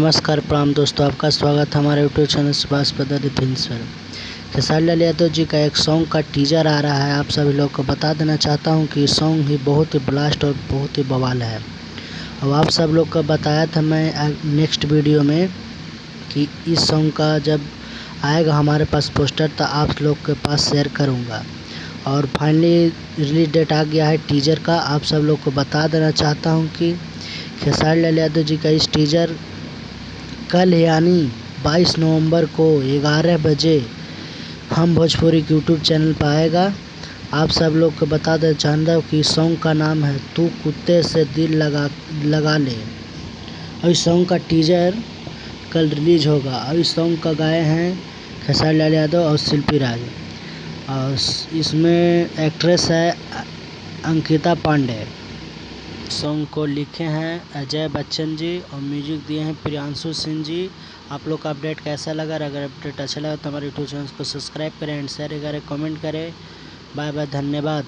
नमस्कार प्रणाम दोस्तों, आपका स्वागत है हमारे यूट्यूब चैनल सुभाष पदर फिल्म्स पर। खेसारी लाल यादव जी का एक सॉन्ग का टीजर आ रहा है। आप सभी लोग को बता देना चाहता हूं कि सॉन्ग ही बहुत ही ब्लास्ट और बहुत ही बवाल है। और आप सब लोग को बताया था मैं नेक्स्ट वीडियो में कि इस सॉन्ग का जब आएगा हमारे पास पोस्टर तो आप लोग के पास शेयर करूँगा। और फाइनली रिलीज डेट आ गया है टीजर का। आप सब लोग को बता देना चाहता हूँ कि खेसारी लाल यादव जी का इस टीजर कल यानी 22 नवंबर को 11 बजे हम भोजपुरी के यूट्यूब चैनल पर आएगा। आप सब लोग को बता देना चाहता हूँ कि सॉन्ग का नाम है तू कुत्ते से दिल लगा ले। और इस सॉन्ग का टीजर कल रिलीज होगा। और इस सॉन्ग का गाए हैं खेसारी लाल यादव और शिल्पी राज। और इसमें एक्ट्रेस है अंकिता पांडे। सॉन्ग को लिखे हैं अजय बच्चन जी और म्यूजिक दिए हैं प्रियांशु सिंह जी। आप लोग का अपडेट कैसा लगा? अगर अपडेट अच्छा लगा तो हमारे यूट्यूब चैनल को सब्सक्राइब करें एंड शेयर करें, कमेंट करें। बाय बाय, धन्यवाद।